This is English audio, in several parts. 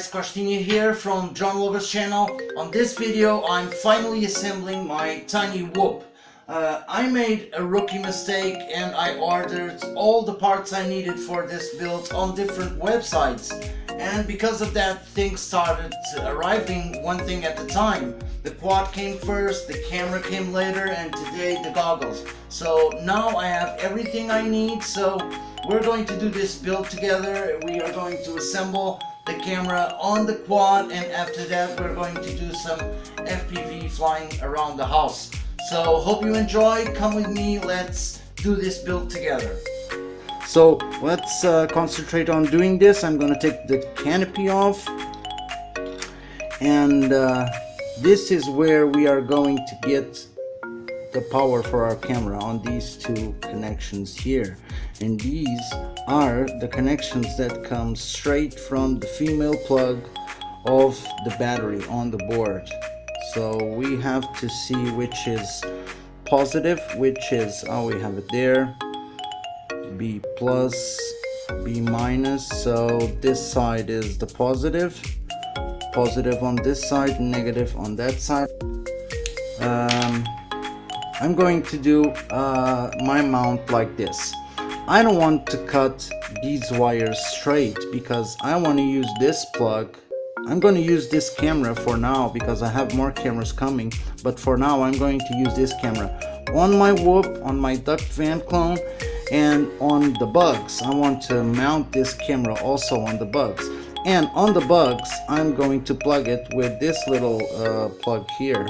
guys, Kostinyi here from Drone Lovers channel. On this video I'm finally assembling my tiny whoop. I made a rookie mistake and I ordered all the parts I needed for this build on different websites, and because of that things started arriving one thing at a time. The quad came first, the camera came later, and today the goggles. So now I have everything I need, so we're going to do this build together. We are going to assemble the camera on the quad, and after that we're going to do some FPV flying around the house. So hope you enjoy, come with me, let's do this build together. So let's concentrate on doing this. I'm going to take the canopy off, and this is where we are going to get the power for our camera, on these two connections here. And these are the connections that come straight from the female plug of the battery on the board. So we have to see which is positive, which is, oh, we have it there, B plus, B minus. So this side is the positive on this side, negative on that side. I'm going to do my mount like this. I don't want to cut these wires straight because I want to use this plug. I'm going to use this camera for now because I have more cameras coming, but for now I'm going to use this camera on my whoop, on my duck van clone, and on the bugs. I want to mount this camera also on the bugs, and on the bugs I'm going to plug it with this little plug here.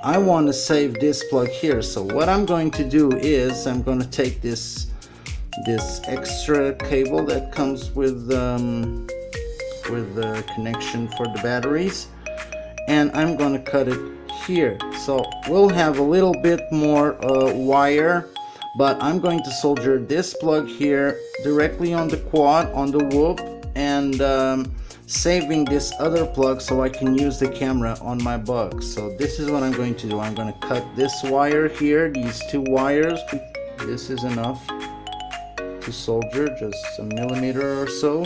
I want to save this plug here, so what I'm going to do is I'm going to take this extra cable that comes with the connection for the batteries, and I'm going to cut it here. So we'll have a little bit more wire, but I'm going to solder this plug here directly on the quad, on the whoop, and saving this other plug so I can use the camera on my bugs. So this is what I'm going to do. I'm going to cut this wire here, these two wires. This is enough to solder, just a millimeter or so.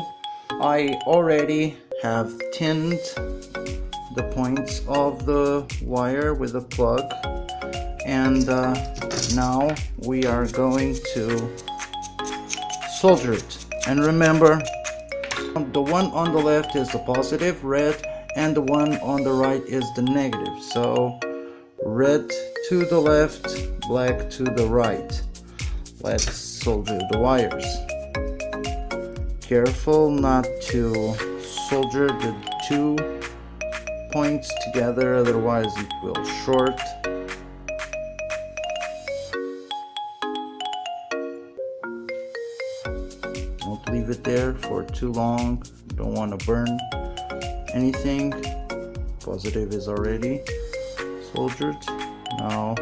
I already have tinned the points of the wire with a plug, and now we are going to solder it. And remember, the one on the left is the positive, red, and the one on the right is the negative. So red to the left, black to the right. Let's solder the wires. Careful not to solder the two points together, otherwise it will short. Don't leave it there for too long. You don't want to burn anything. Positive is already soldered. Now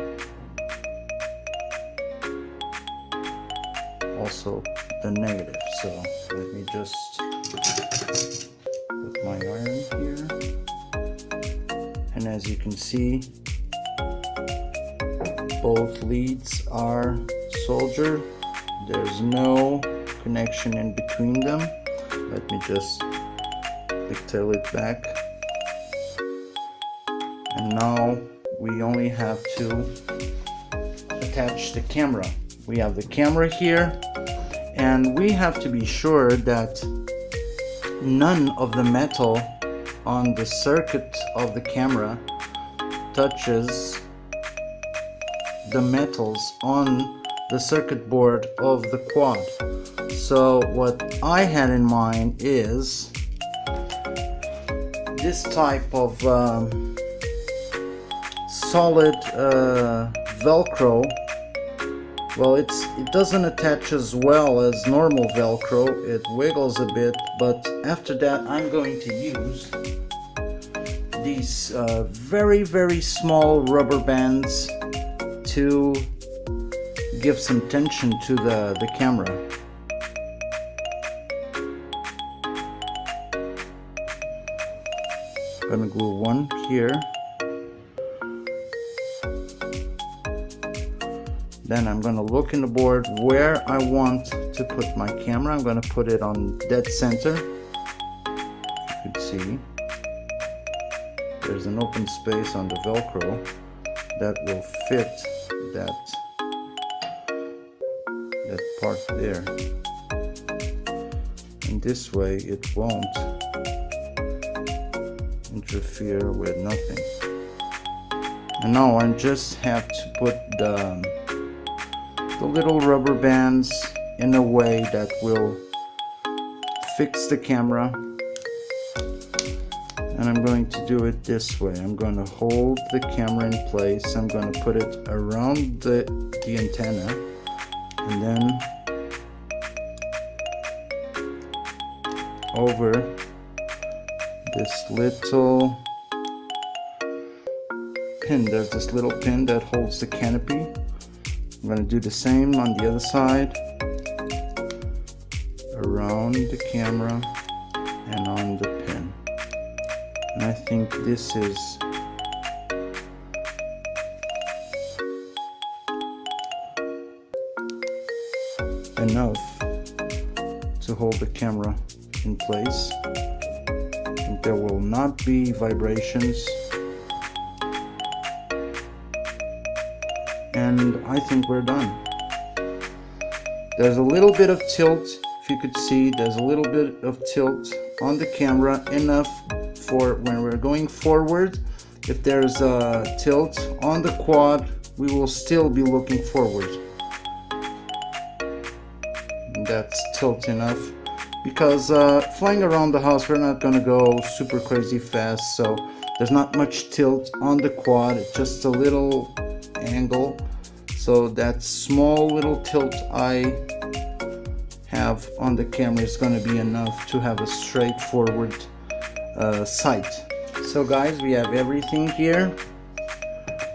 also the negative. So let me just put my iron here, and as you can see, both leads are soldered. There's no connection in between them. Let me just pigtail it back, and now we only have to attach the camera. We have the camera here, and we have to be sure that none of the metal on the circuit of the camera touches the metals on the circuit board of the quad. So what I had in mind is this type of solid Velcro. Well, it doesn't attach as well as normal Velcro. It wiggles a bit, but after that I'm going to use these very small rubber bands to give some tension to the camera. I'm gonna glue one here. Then I'm going to look in the board where I want to put my camera. I'm going to put it on dead center. You can see, there's an open space on the Velcro that will fit that part there, and this way it won't interfere with nothing. And now I just have to put the little rubber bands in a way that will fix the camera, and I'm going to do it this way. I'm going to hold the camera in place, I'm going to put it around the antenna, and then over this little pin. There's this little pin that holds the canopy. I'm going to do the same on the other side, around the camera and on the pin. And I think this is enough to hold the camera in place. And there will not be vibrations, and I think we're done. There's a little bit of tilt, if you could see, there's a little bit of tilt on the camera, enough for when we're going forward. If there's a tilt on the quad, we will still be looking forward. And that's tilt enough, because flying around the house, we're not going to go super crazy fast, so there's not much tilt on the quad, it's just a little angle. So that small little tilt I have on the camera is going to be enough to have a straightforward sight. So guys, we have everything here.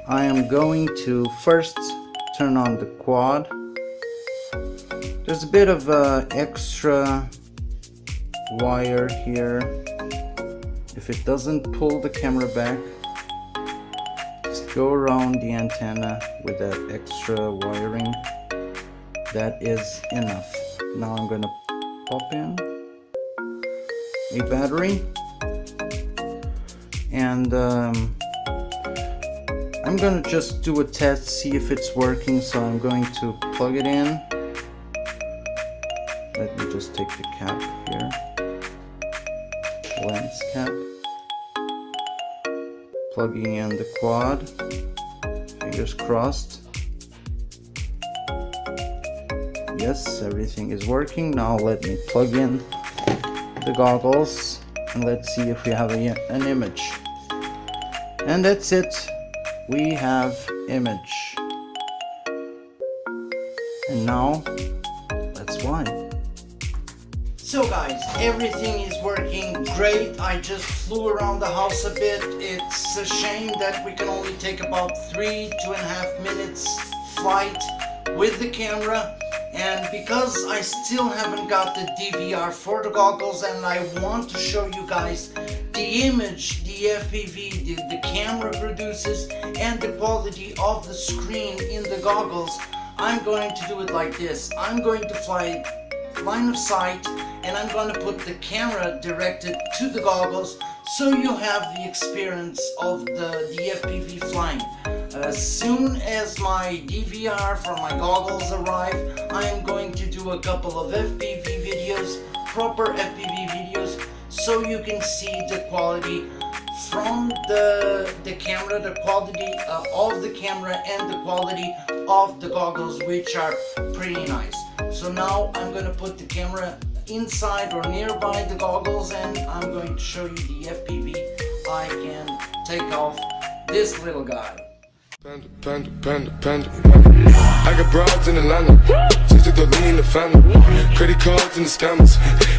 I am going to first turn on the quad. There's a bit of extra wire here. If it doesn't pull the camera back, just go around the antenna with that extra wiring. That is enough. Now I'm gonna pop in a battery, and I'm gonna just do a test, see if it's working. So I'm going to plug it in. Let me just take the cap here, lens cap, plugging in the quad, fingers crossed. Yes, everything is working. Now let me plug in the goggles and let's see if we have an image. And that's it, we have image. And now let's fly. So guys, everything is working great. I just flew around the house a bit. It's a shame that we can only take about 2.5 minutes flight with the camera. And because I still haven't got the DVR for the goggles, and I want to show you guys the image the FPV, the camera produces, and the quality of the screen in the goggles, I'm going to do it like this. I'm going to fly line of sight, and I'm going to put the camera directed to the goggles, so you have the experience of the FPV flying. As soon as my DVR for my goggles arrive, I am going to do a couple of FPV videos, proper FPV videos, so you can see the quality from the camera, the quality of the camera, and the quality of the goggles, which are pretty nice. So now I'm going to put the camera inside or nearby the goggles, and I'm going to show you the FPV I can take off this little guy. Panda, panda, panda, panda. I got broads in Atlanta, just took the lean in the family. Credit cards and the scammers,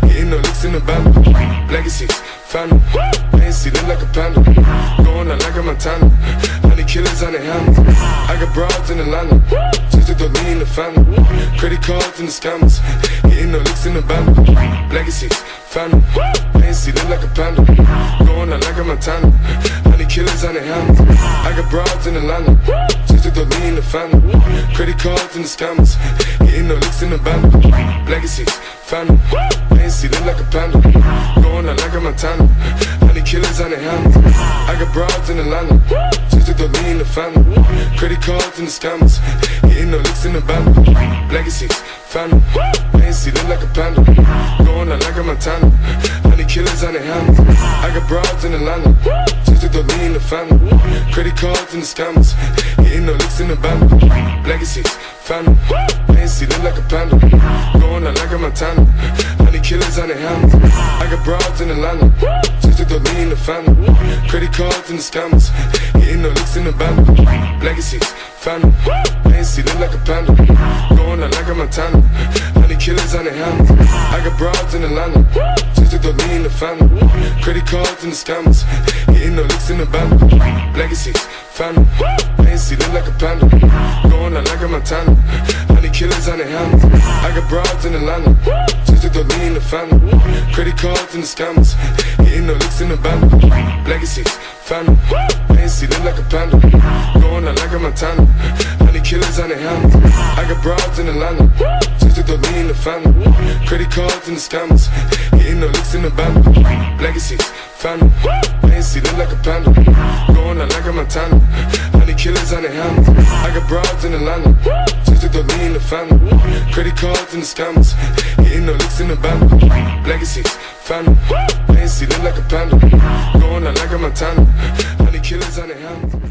hitting the licks in the band. Legacies, family, fancy, look like a panda. Going out like a Montana, honey killers on the helmet. I got broads in Atlanta, just took the lean in the family. Credit cards and the scammers, hitting the licks in the band. Legacies, family, fancy, look like a panda. Going out like a Montana, honey killers on the helmet. I got broads in Atlanta, just took the lean in the family. Credit cards and the scammers, hitting the licks in the band. Legacies, phantom. Fancy, look like a panda. Going out like a Montana. Honey killers on the hands. I got broads in Atlanta. Just took the lean, the family. Credit cards and the scammers. Hitting no licks in the band. Legacies, phantom. Fancy, look like a panda. Going out like a Montana. Honey killers on the hands. I got broads in Atlanta. Just took the lean, the family. Credit cards and the scammers. Hitting no licks in the band. Legacies, phantom. Fancy, look like a panda. Going out like a Montana. Honey killers on the hands. I got broads in Atlanta. Just took the lean, the family. Credit cards and the scammers. Hitting no licks in the band. Legacies, phantom. Fancy, look like a panda. Going out like a Montana. Honey killers on the hands. I got broads in Atlanta. Just took the lean, the family. Credit cards and the scammers. Hitting no licks in the band. Legacies, phantom. Fancy, look like a panda. Going out like a Montana. Honey killers on the hands. I got broads in Atlanta. Just took the lean, the family. Credit cards and the scammers. Hitting no licks in the band. Legacies, phantom. Fancy, look like a panda. Going out like a Montana. Honey killers on the hands. I got broads in Atlanta. Just took the lean, the family. Credit cards and the scammers. Hitting no licks in the band. Legacies, phantom. Fancy, look like a panda. Going out like a Montana. Honey killers on the hands. I got broads in Atlanta. Just took the lean, the family. Credit cards and the scammers. Hitting no licks in the band. Legacies, phantom. Fancy, look like a panda. Going out like a Montana. Honey killers on the hands.